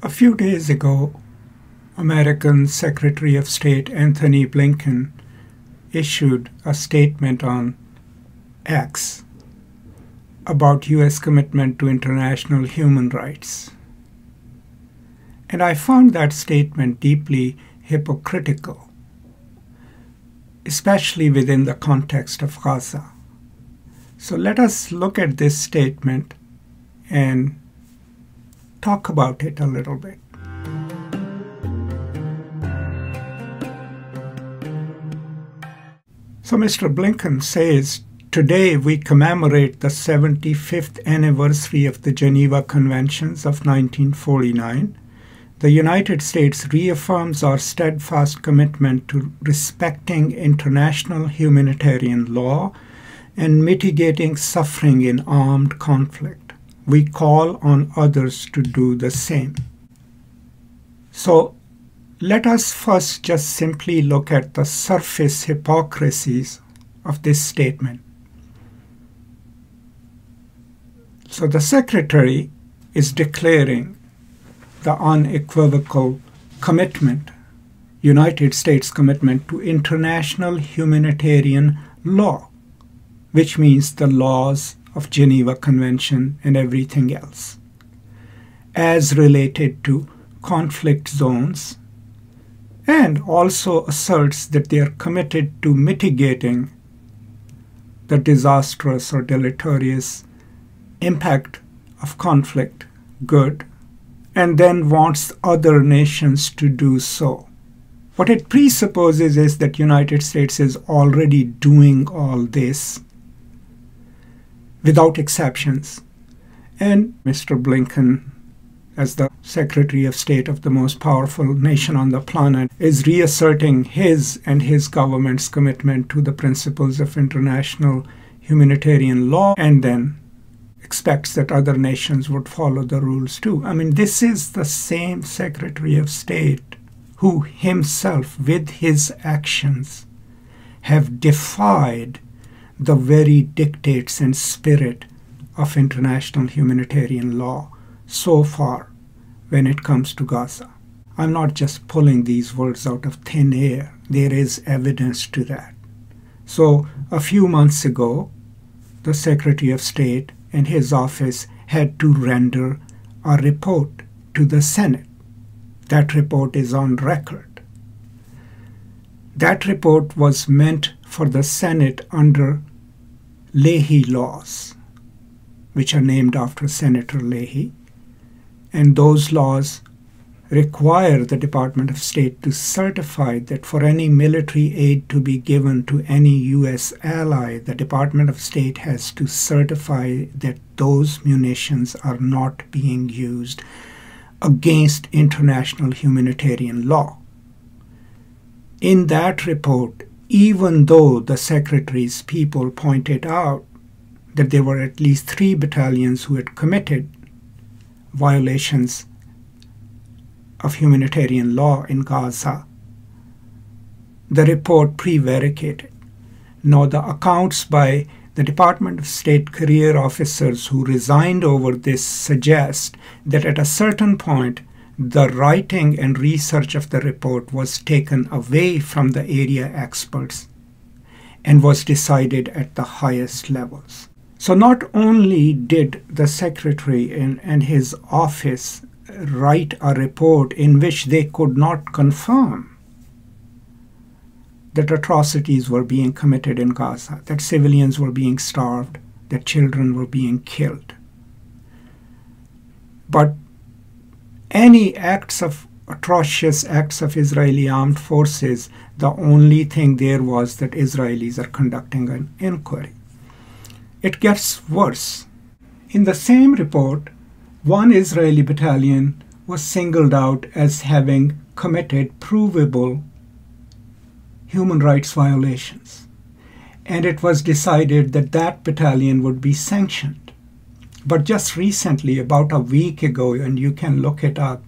A few days ago, American Secretary of State Antony Blinken issued a statement on X about U.S. commitment to international human rights. And I found that statement deeply hypocritical, especially within the context of Gaza. So let us look at this statement and talk about it a little bit. So Mr. Blinken says, today we commemorate the 75th anniversary of the Geneva Conventions of 1949. The United States reaffirms our steadfast commitment to respecting international humanitarian law and mitigating suffering in armed conflict. We call on others to do the same. So let us first just simply look at the surface hypocrisies of this statement. So the Secretary is declaring the unequivocal commitment, United States commitment to international humanitarian law, which means the laws of Geneva Convention and everything else, as related to conflict zones, and also asserts that they are committed to mitigating the disastrous or deleterious impact of conflict, good, and then wants other nations to do so. What it presupposes is that United States is already doing all this without exceptions. And Mr. Blinken, as the Secretary of State of the most powerful nation on the planet, is reasserting his and his government's commitment to the principles of international humanitarian law, and then expects that other nations would follow the rules too. I mean, this is the same Secretary of State who himself, with his actions, have defied the very dictates and spirit of international humanitarian law so far when it comes to Gaza. I'm not just pulling these words out of thin air. There is evidence to that. So a few months ago, the Secretary of State and his office had to render a report to the Senate. That report is on record. That report was meant for the Senate under Leahy laws, which are named after Senator Leahy, and those laws require the Department of State to certify that for any military aid to be given to any U.S. ally, the Department of State has to certify that those munitions are not being used against international humanitarian law. In that report, even though the Secretary's people pointed out that there were at least 3 battalions who had committed violations of humanitarian law in Gaza, the report prevaricated. Now, the accounts by the Department of State career officers who resigned over this suggest that at a certain point, the writing and research of the report was taken away from the area experts and was decided at the highest levels. So not only did the Secretary and his office write a report in which they could not confirm that atrocities were being committed in Gaza, that civilians were being starved, that children were being killed, but any atrocious acts of Israeli armed forces, the only thing there was that Israelis are conducting an inquiry. It gets worse. In the same report, one Israeli battalion was singled out as having committed provable human rights violations, and it was decided that that battalion would be sanctioned. But just recently, about a week ago, and you can look it up,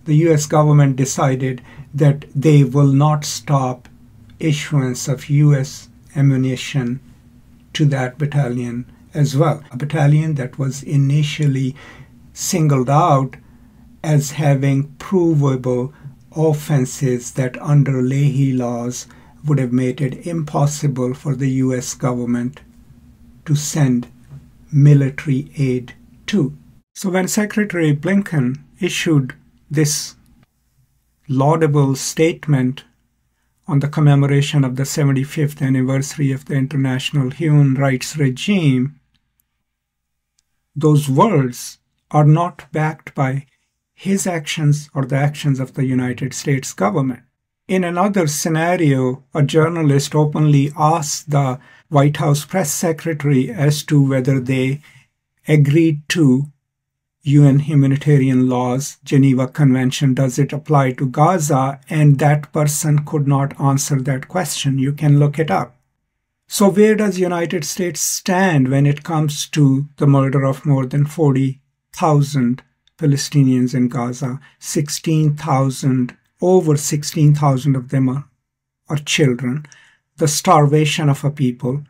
the U.S. government decided that they will not stop issuance of U.S. ammunition to that battalion as well. A battalion that was initially singled out as having provable offenses that under Leahy laws would have made it impossible for the US government to send military aid to. So when Secretary Blinken issued this laudable statement on the commemoration of the 75th anniversary of the international human rights regime, those words are not backed by his actions or the actions of the United States government. In another scenario, a journalist openly asked the White House press secretary as to whether they agreed to UN humanitarian laws, Geneva Convention, does it apply to Gaza? And that person could not answer that question. You can look it up. So where does the United States stand when it comes to the murder of more than 40,000 Palestinians in Gaza? Over 16,000 of them are children. The starvation of a people,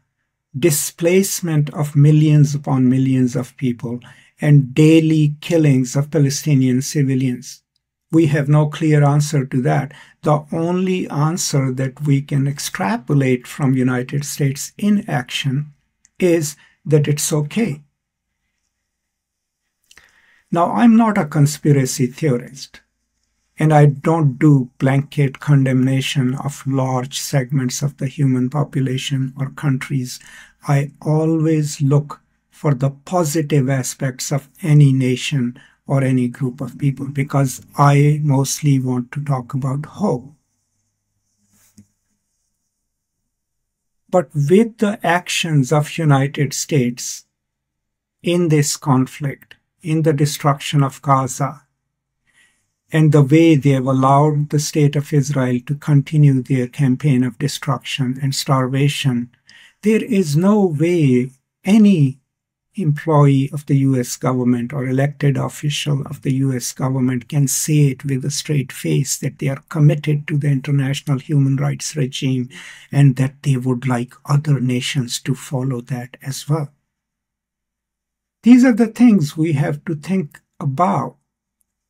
displacement of millions upon millions of people, and daily killings of Palestinian civilians. We have no clear answer to that. The only answer that we can extrapolate from United States inaction is that it's okay. Now, I'm not a conspiracy theorist, and I don't do blanket condemnation of large segments of the human population or countries. I always look for the positive aspects of any nation or any group of people, because I mostly want to talk about hope. But with the actions of United States in this conflict, in the destruction of Gaza, and the way they have allowed the state of Israel to continue their campaign of destruction and starvation, there is no way any employee of the US government or elected official of the US government can say it with a straight face that they are committed to the international human rights regime and that they would like other nations to follow that as well. These are the things we have to think about.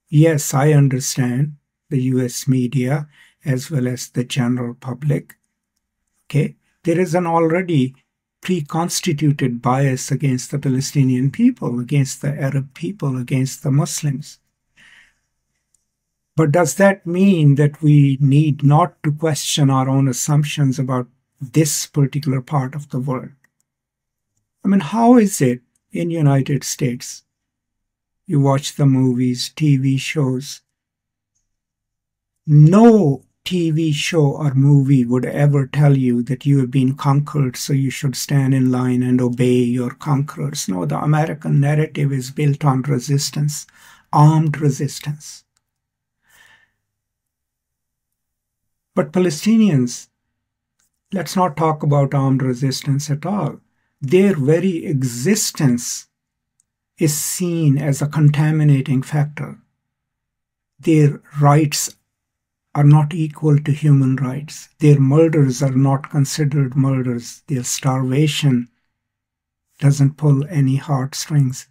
Yes, I understand the US media as well as the general public. Okay, there is an already pre-constituted bias against the Palestinian people, against the Arab people, against the Muslims. But does that mean that we need not to question our own assumptions about this particular part of the world? I mean, how is it in the United States? You watch the movies, TV shows. No TV show or movie would ever tell you that you have been conquered, so you should stand in line and obey your conquerors. No, the American narrative is built on resistance, armed resistance. But Palestinians, let's not talk about armed resistance at all. Their very existence is seen as a contaminating factor. Their rights are not equal to human rights. Their murders are not considered murders. Their starvation doesn't pull any heartstrings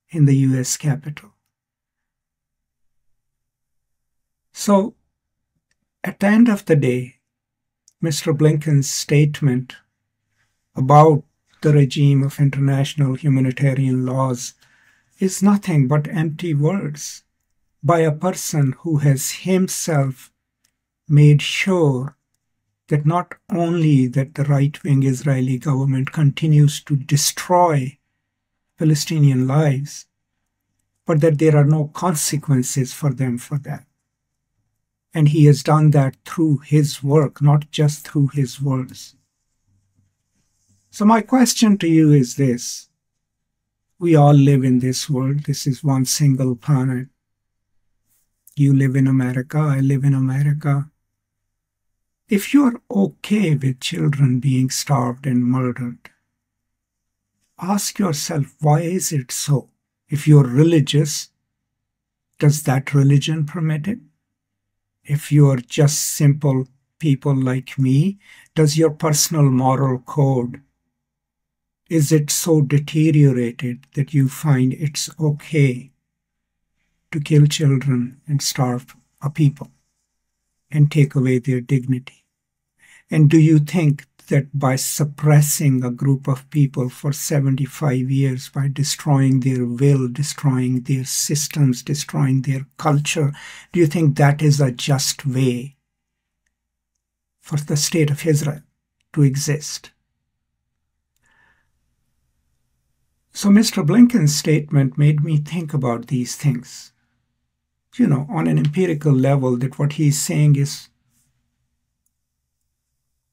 in the US Capitol. So, at the end of the day, Mr. Blinken's statement about the regime of international humanitarian laws is nothing but empty words by a person who has himself made sure that not only that the right-wing Israeli government continues to destroy Palestinian lives, but that there are no consequences for them for that. And he has done that through his work, not just through his words. So my question to you is this. We all live in this world. This is one single planet. You live in America, I live in America. If you're okay with children being starved and murdered, ask yourself, why is it so? If you're religious, does that religion permit it? If you're just simple people like me, does your personal moral code, is it so deteriorated that you find it's okay to kill children and starve a people and take away their dignity? And do you think that by suppressing a group of people for 75 years, by destroying their will, destroying their systems, destroying their culture, do you think that is a just way for the state of Israel to exist? So Mr. Blinken's statement made me think about these things. On an empirical level, that what he's saying is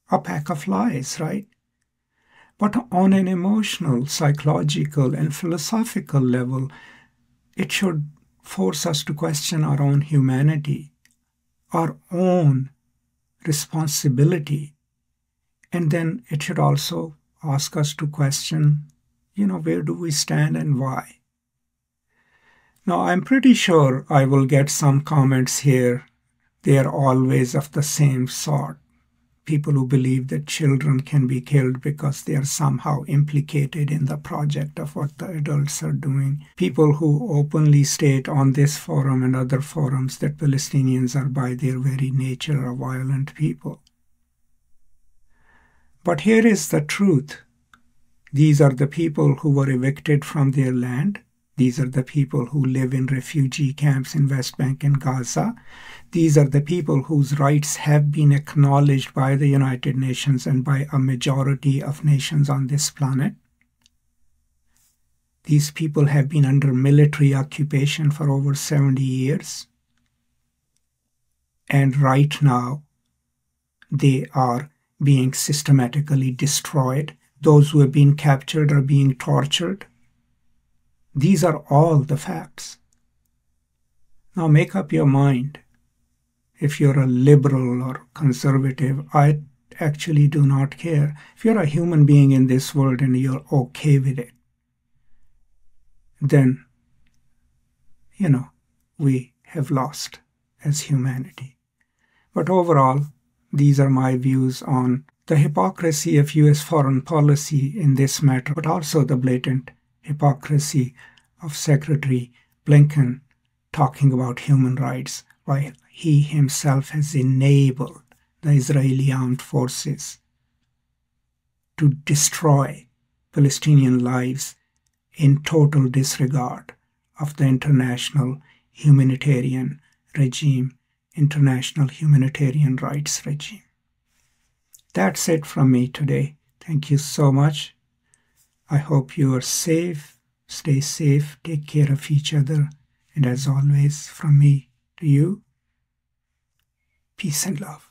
a pack of lies, right? But on an emotional, psychological, and philosophical level, it should force us to question our own humanity, our own responsibility, and then it should also ask us to question, where do we stand and why? Now, I'm pretty sure I will get some comments here. They are always of the same sort. People who believe that children can be killed because they are somehow implicated in the project of what the adults are doing. People who openly state on this forum and other forums that Palestinians are by their very nature a violent people. But here is the truth. These are the people who were evicted from their land. These are the people who live in refugee camps in West Bank and Gaza. These are the people whose rights have been acknowledged by the United Nations and by a majority of nations on this planet. These people have been under military occupation for over 70 years. And right now, they are being systematically destroyed. Those who have been captured are being tortured. These are all the facts. Now make up your mind. If you're a liberal or conservative, I actually do not care. If you're a human being in this world and you're okay with it, then, we have lost as humanity. But overall, these are my views on the hypocrisy of U.S. foreign policy in this matter, but also the blatant hypocrisy of Secretary Blinken talking about human rights while he himself has enabled the Israeli armed forces to destroy Palestinian lives in total disregard of the international humanitarian regime, international humanitarian rights regime. That's it from me today. Thank you so much. I hope you are safe. Stay safe. Take care of each other. And as always, from me to you, peace and love.